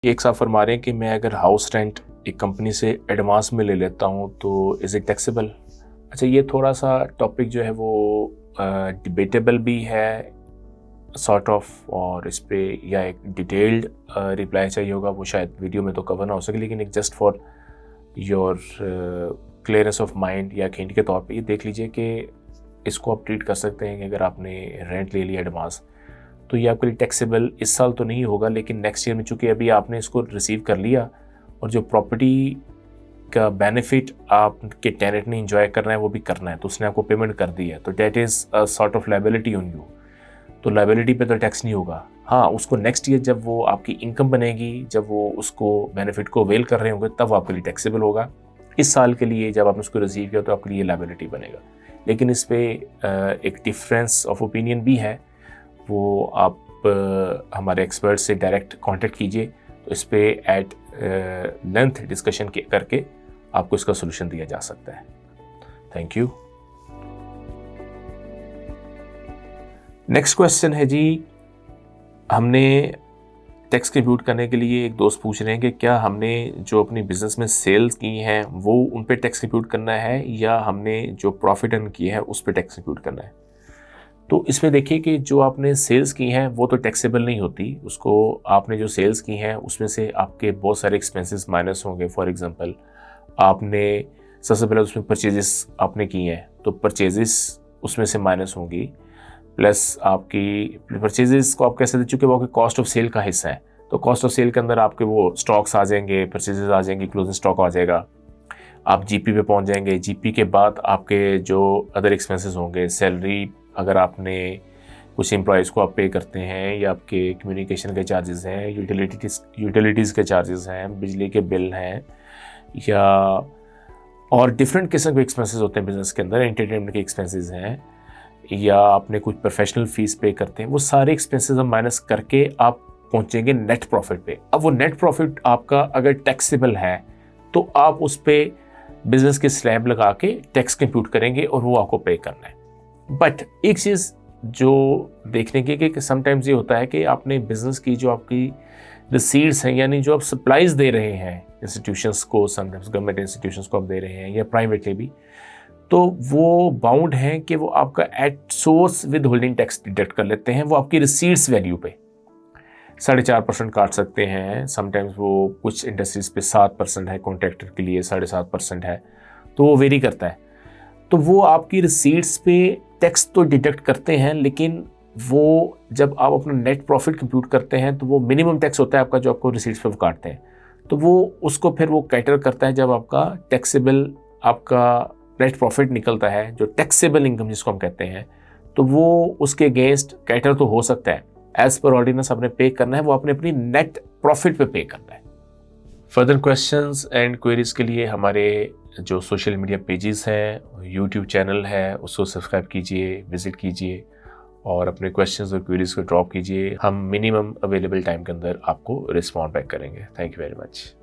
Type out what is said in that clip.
एक साहब फरमा रहे हैं कि मैं अगर हाउस रेंट एक कंपनी से एडवांस में ले लेता हूँ तो इज़ इट टैक्सेबल। अच्छा, ये थोड़ा सा टॉपिक जो है वो डिबेटेबल भी है सॉर्ट ऑफ, और इस पे या एक डिटेल्ड रिप्लाई चाहिए होगा, वो शायद वीडियो में तो कवर ना हो सके, लेकिन एक just for your clearance of mind या हिंट के तौर पे ये देख लीजिए कि इसको आप ट्रीट कर सकते हैं कि अगर आपने रेंट ले लिया एडवांस तो ये आपके लिए टैक्सेबल इस साल तो नहीं होगा, लेकिन नेक्स्ट ईयर में चूँकि अभी आपने इसको रिसीव कर लिया और जो प्रॉपर्टी का बेनिफिट आपके टेनेंट ने इंजॉय करना है वो भी करना है, तो उसने आपको पेमेंट कर दी है, तो that is a sort of liability on you. तो लायबिलिटी पे तो टैक्स नहीं होगा। हाँ, उसको नेक्स्ट ईयर जब वो आपकी इनकम बनेगी, जब वो उसको बेनिफिट को अवेल कर रहे होंगे, तब आपके लिए टैक्सेबल होगा। इस साल के लिए जब आपने उसको रिसीव किया तो आपके लिए लायबिलिटी बनेगा। लेकिन इस पे एक डिफरेंस ऑफ ओपिनियन भी है, वो आप हमारे एक्सपर्ट से डायरेक्ट कांटेक्ट कीजिए, तो इस पे एट लेंथ डिस्कशन करके आपको इसका सोल्यूशन दिया जा सकता है। Thank you. नेक्स्ट क्वेश्चन है जी, हमने टैक्स कंप्यूट करने के लिए एक दोस्त पूछ रहे हैं कि क्या हमने जो अपनी बिजनेस में सेल्स की हैं वो उन पे टैक्स कंप्यूट करना है या हमने जो प्रॉफिट अर्न किया है उस पे टैक्स कंप्यूट करना है। तो इसमें देखिए कि जो आपने सेल्स की हैं वो तो टैक्सेबल नहीं होती, उसको आपने जो सेल्स की हैं उसमें से आपके बहुत सारे एक्सपेंसेस माइनस होंगे। फॉर एग्जांपल, आपने सबसे पहले उसमें परचेजेस आपने की हैं तो परचेजेस उसमें से माइनस होंगी, प्लस आपकी परचेजेस को आप कह सकते, चूँकि वो आपके कॉस्ट ऑफ सेल का हिस्सा है, तो कॉस्ट ऑफ सेल के अंदर आपके वो स्टॉक्स आ जाएंगे, परचेजेस आ जाएंगे, क्लोजिंग स्टॉक आ जाएगा, आप जीपी पे पहुंच जाएंगे। जीपी के बाद आपके जो अदर एक्सपेंसेस होंगे, सैलरी अगर आपने कुछ एम्प्लॉयज़ को आप पे करते हैं, या आपके कम्युनिकेशन के चार्जेस हैं, यूटिलिटीज़ के चार्जेस हैं, बिजली के बिल हैं, या और डिफरेंट किस्म के एक्सपेंसेस होते हैं बिजनेस के अंदर, एंटरटेनमेंट के एक्सपेंसेस हैं, या आपने कुछ प्रोफेशनल फीस पे करते हैं, वो सारे एक्सपेंसेस हम माइनस करके आप पहुंचेंगे नेट प्रॉफिट पे। अब वो नेट प्रॉफिट आपका अगर टैक्सेबल है तो आप उस पर बिजनेस के स्लैब लगा के टैक्स कंप्यूट करेंगे और वो आपको पे करना है। बट एक चीज़ जो देखने की कि समटाइम्स ये होता है कि आपने बिजनेस की जो आपकी रिसीट्स हैं, यानी जो आप सप्लाईज दे रहे हैं इंस्टीट्यूशंस को, समटाइम्स गवर्नमेंट इंस्टीट्यूशंस को आप दे रहे हैं या प्राइवेटली भी, तो वो बाउंड हैं कि वो आपका at source with holding tax deduct कर लेते हैं। वो आपकी रिसीट्स वैल्यू पे 4.5% काट सकते हैं। समटाइम्स वो कुछ इंडस्ट्रीज पे 7% है, कॉन्ट्रैक्टर के लिए 7.5% है, तो वो वेरी करता है। तो वो आपकी रिसीट्स पे टैक्स तो डिडक्ट करते हैं, लेकिन वो जब आप अपना नेट प्रॉफिट कंप्यूट करते हैं तो वो मिनिमम टैक्स होता है आपका जो आपको रिसीट्स पे वो काटते हैं, तो वो उसको फिर वो कैटर करता है जब आपका टैक्सेबल आपका नेट प्रॉफिट निकलता है, जो टैक्सेबल इनकम जिसको हम कहते हैं, तो वो उसके अगेंस्ट कैटर तो हो सकता है। एज पर ऑर्डिनेंस आपने पे करना है, वो आपने अपनी नेट प्रॉफिट पे पे करना है। फर्दर क्वेश्चंस एंड क्वेरीज के लिए हमारे जो सोशल मीडिया पेजेस हैं, यूट्यूब चैनल है, उसको सब्सक्राइब कीजिए, विजिट कीजिए और अपने क्वेश्चंस और क्वेरीज को ड्रॉप कीजिए। हम मिनिमम अवेलेबल टाइम के अंदर आपको रिस्पॉन्ड बैक करेंगे। Thank you very much.